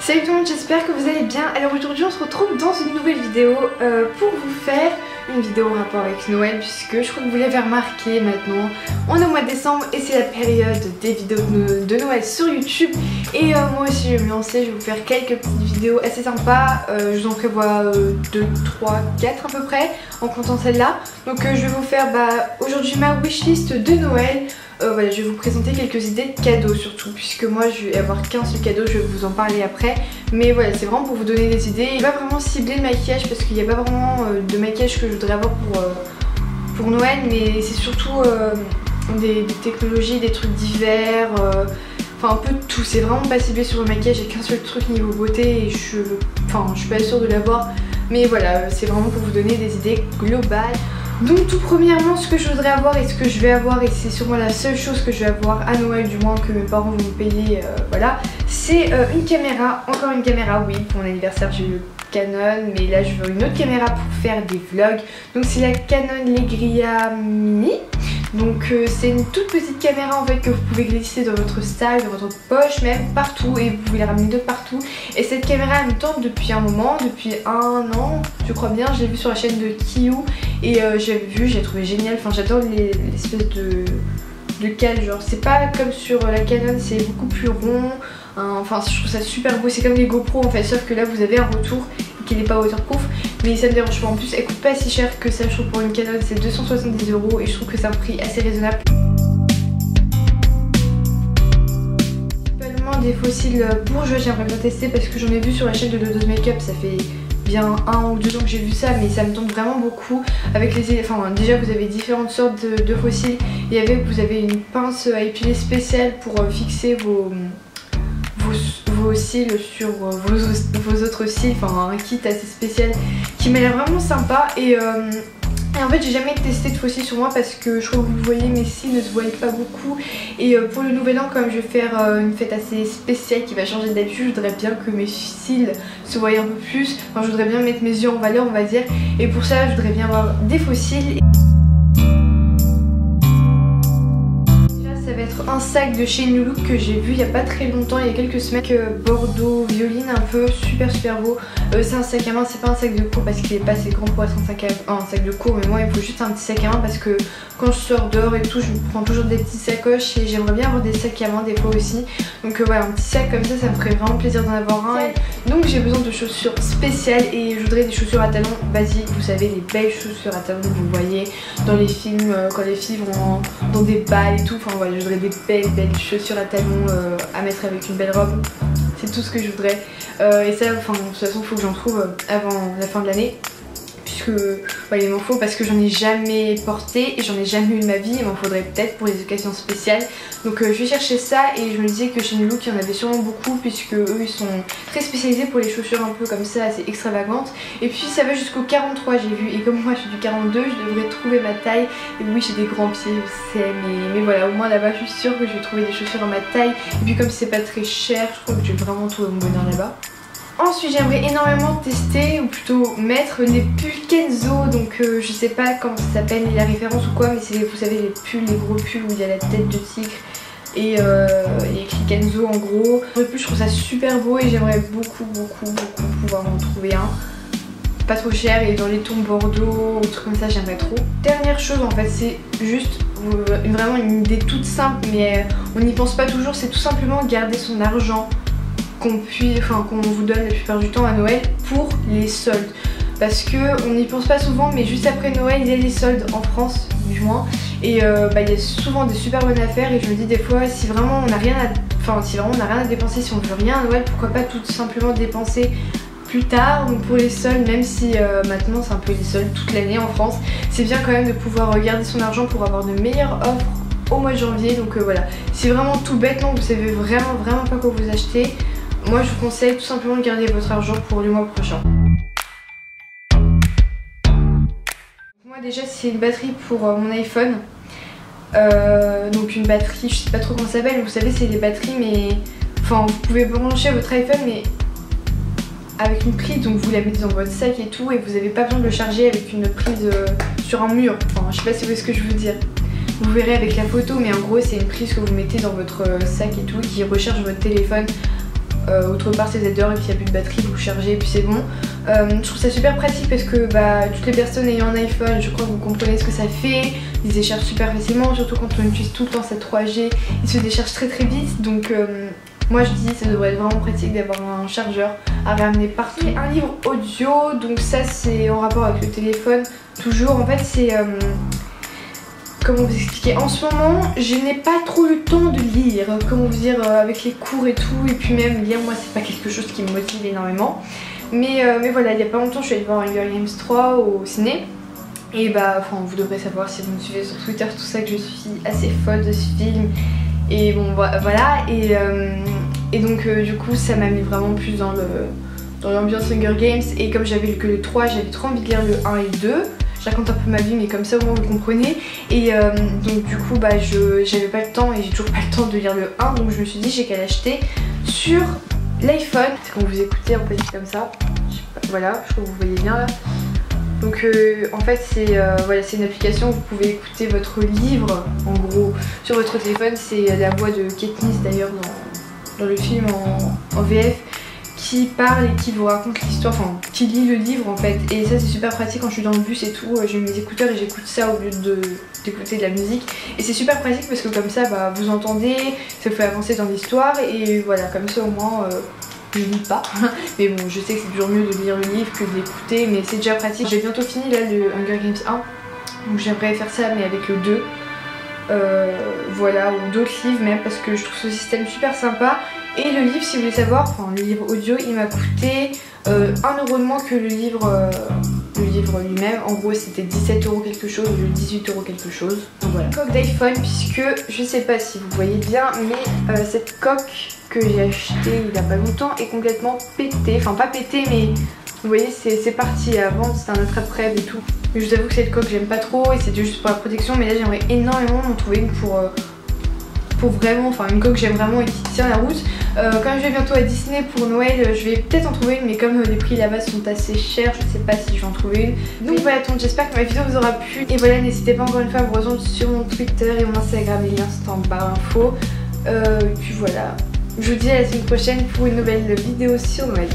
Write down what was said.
Salut tout le monde, j'espère que vous allez bien. Alors aujourd'hui on se retrouve dans une nouvelle vidéo pour vous faire une vidéo en rapport avec Noël, puisque je crois que vous l'avez remarqué maintenant, on est au mois de décembre et c'est la période des vidéos de Noël sur YouTube. Et moi aussi je vais me lancer, je vais vous faire quelques petites vidéos assez sympas, je vous en prévois 2, 3, 4 à peu près en comptant celle-là. Donc je vais vous faire aujourd'hui ma wishlist de Noël. Voilà, je vais vous présenter quelques idées de cadeaux surtout, puisque moi je vais avoir qu'un seul cadeau, je vais vous en parler après. Mais voilà, c'est vraiment pour vous donner des idées. Il va pas vraiment cibler le maquillage parce qu'il n'y a pas vraiment de maquillage que je voudrais avoir pour Noël, mais c'est surtout des technologies, des trucs d'hiver, enfin un peu de tout. C'est vraiment pas ciblé sur le maquillage, j'ai qu'un seul truc niveau beauté et je suis pas sûre de l'avoir. Mais voilà, c'est vraiment pour vous donner des idées globales. Donc tout premièrement, ce que je voudrais avoir et ce que je vais avoir, et c'est sûrement la seule chose que je vais avoir à Noël, du moins que mes parents vont me payer, voilà, c'est une caméra, encore une caméra. Oui, pour mon anniversaire j'ai eu Canon, mais là je veux une autre caméra pour faire des vlogs. Donc c'est la Canon Legria Mini. Donc c'est une toute petite caméra en fait que vous pouvez glisser dans votre sac, dans votre poche, même partout, et vous pouvez la ramener de partout. Et cette caméra elle me tente depuis un moment, depuis 1 an je crois bien. Je l'ai vue sur la chaîne de Kiyu et j'ai trouvé génial. Enfin j'adore l'espèce de cale, genre c'est pas comme sur la Canon, c'est beaucoup plus rond. Enfin je trouve ça super beau, c'est comme les GoPro en fait, sauf que là vous avez un retour qui n'est pas waterproof, mais ça me dérange pas. En plus elle coûte pas si cher que ça, je trouve. Pour une Canon c'est 270 € et je trouve que c'est un prix assez raisonnable. Principalement des fossiles bourgeois, j'aimerais bien tester parce que j'en ai vu sur la chaîne de Dodo's Makeup, ça fait bien 1 ou 2 ans que j'ai vu ça, mais ça me tente vraiment beaucoup. Avec déjà vous avez différentes sortes de fossiles, et avec vous avez une pince à épiler spéciale pour fixer vos cils sur vos autres cils, enfin un kit assez spécial qui m'a l'air vraiment sympa. Et en fait j'ai jamais testé de faux cils sur moi parce que je crois que vous le voyez, mes cils ne se voient pas beaucoup. Et pour le nouvel an, comme je vais faire une fête assez spéciale qui va changer d'habitude, je voudrais bien que mes cils se voient un peu plus. Enfin je voudrais bien mettre mes yeux en valeur on va dire, et pour ça je voudrais bien avoir des faux cils. Un sac de chez New Look que j'ai vu il y a pas très longtemps, il y a quelques semaines, bordeaux violine, un peu super beau. C'est un sac à main, c'est pas un sac de cours parce qu'il est pas assez grand pour être un sac de cours, mais moi il me faut juste un petit sac à main parce que quand je sors dehors et tout, je prends toujours des petites sacoches et j'aimerais bien avoir des sacs à main des fois aussi. Donc voilà, un petit sac comme ça me ferait vraiment plaisir d'en avoir un. Donc j'ai besoin de chaussures spéciales et je voudrais des chaussures à talons basiques, vous savez, les belles chaussures à talons que vous voyez dans les films quand les filles vont dans des balles et tout. Enfin voilà, je voudrais des belles chaussures à talons à mettre avec une belle robe. C'est tout ce que je voudrais. Et ça, enfin de toute façon il faut que j'en trouve avant la fin de l'année, puisque il m'en faut parce que j'en ai jamais porté et j'en ai jamais eu de ma vie. Il m'en faudrait peut-être pour les occasions spéciales. Donc je vais chercher ça, et je me disais que chez New Look il y en avait sûrement beaucoup, puisque eux ils sont très spécialisés pour les chaussures un peu comme ça, assez extravagantes. Et puis ça va jusqu'au 43 j'ai vu, et comme moi je suis du 42, je devrais trouver ma taille. Et oui j'ai des grands pieds je sais, mais voilà, au moins là-bas je suis sûre que je vais trouver des chaussures à ma taille. Et puis comme c'est pas très cher, je crois que je vais vraiment trouver mon bonheur là-bas. Ensuite j'aimerais énormément tester, ou plutôt mettre les pulls Kenzo. Donc je sais pas comment ça s'appelle la référence ou quoi, mais c'est, vous savez, les pulls, les gros pulls où il y a la tête de tigre et il y a écrit Kenzo en gros. Le pull je trouve ça super beau et j'aimerais beaucoup pouvoir en trouver un pas trop cher et dans les tons bordeaux ou trucs comme ça, j'aimerais trop. Dernière chose en fait, c'est juste vraiment une idée toute simple, mais on n'y pense pas toujours, c'est tout simplement garder son argent qu'on vous donne la plupart du temps à Noël pour les soldes, parce que on n'y pense pas souvent, mais juste après Noël il y a les soldes en France du moins, et il y a souvent des super bonnes affaires. Et je me dis des fois, si vraiment on n'a rien à dépenser, si on veut rien à Noël, pourquoi pas tout simplement dépenser plus tard. Donc pour les soldes, même si maintenant c'est un peu les soldes toute l'année en France, c'est bien quand même de pouvoir garder son argent pour avoir de meilleures offres au mois de janvier. Donc voilà, si vraiment tout bêtement vous savez vraiment pas quoi vous acheter, moi je vous conseille tout simplement de garder votre argent pour le mois prochain. Moi déjà c'est une batterie pour mon iPhone. Donc une batterie, je sais pas trop comment ça s'appelle, vous savez c'est des batteries, mais enfin vous pouvez brancher votre iPhone mais avec une prise, donc vous la mettez dans votre sac et tout, et vous n'avez pas besoin de le charger avec une prise sur un mur. Enfin je sais pas si vous voyez ce que je veux dire. Vous verrez avec la photo, mais en gros c'est une prise que vous mettez dans votre sac et tout, qui recharge votre téléphone autre part c'est Z-Heure et puis il n'y a plus de batterie, vous chargez et puis c'est bon. Je trouve ça super pratique parce que toutes les personnes ayant un iPhone, je crois que vous comprenez ce que ça fait. Il se décharge super facilement, surtout quand on utilise tout le temps cette 3G, il se décharge très vite. Donc moi je dis ça devrait être vraiment pratique d'avoir un chargeur à ramener partout. Et un livre audio, donc ça c'est en rapport avec le téléphone, toujours en fait c'est... comment vous expliquer, en ce moment je n'ai pas trop le temps de lire, comment vous dire, avec les cours et tout, et puis même lire moi c'est pas quelque chose qui me motive énormément, mais voilà, il y a pas longtemps je suis allée voir Hunger Games 3 au ciné, et vous devrez savoir si vous me suivez sur Twitter tout ça que je suis assez folle de ce film, et bon voilà, et donc du coup ça m'a mis vraiment plus dans l'ambiance Hunger Games, et comme j'avais lu que le 3, j'avais trop envie de lire le 1 et le 2. Je raconte un peu ma vie mais comme ça au moins vous comprenez, et donc du coup j'avais pas le temps et j'ai toujours pas le temps de lire le 1, donc je me suis dit j'ai qu'à l'acheter sur l'iPhone. Quand vous écoutez en petit comme ça, je sais pas, voilà, je crois que vous voyez bien là. Donc en fait c'est voilà, c'est une application où vous pouvez écouter votre livre en gros sur votre téléphone. C'est la voix de Katniss d'ailleurs dans le film en VF, qui parle et qui vous raconte l'histoire, enfin qui lit le livre en fait, et ça c'est super pratique quand je suis dans le bus et tout, j'ai mes écouteurs et j'écoute ça au lieu d'écouter de la musique, et c'est super pratique parce que comme ça vous entendez, ça vous fait avancer dans l'histoire, et voilà, comme ça au moins je lis pas, mais bon je sais que c'est toujours mieux de lire le livre que de l'écouter, mais c'est déjà pratique. J'ai bientôt fini là le Hunger Games 1, donc j'aimerais faire ça mais avec le 2. Voilà, ou d'autres livres même, parce que je trouve ce système super sympa. Et le livre, si vous voulez savoir, enfin le livre audio, il m'a coûté 1 € de moins que le livre lui-même. En gros c'était 17 € quelque chose, 18 € quelque chose. Donc voilà. Coque d'iPhone, puisque je sais pas si vous voyez bien, mais cette coque que j'ai achetée il y a pas longtemps est complètement pétée. Enfin pas pétée, mais vous voyez c'est parti. Avant c'était un attrape-rêve et tout. Mais je vous avoue que cette coque j'aime pas trop, et c'était juste pour la protection, mais là j'aimerais énormément m'en trouver une pour vraiment, enfin une coque que j'aime vraiment et qui tient la route. Quand je vais bientôt à Disney pour Noël, je vais peut-être en trouver une, mais comme les prix là-bas sont assez chers, je sais pas si je vais en trouver une. Donc voilà, donc j'espère que ma vidéo vous aura plu. Et voilà, n'hésitez pas encore une fois à me rejoindre sur mon Twitter et mon Instagram, les liens sont en barre d'infos. Et puis voilà, je vous dis à la semaine prochaine pour une nouvelle vidéo sur Noël.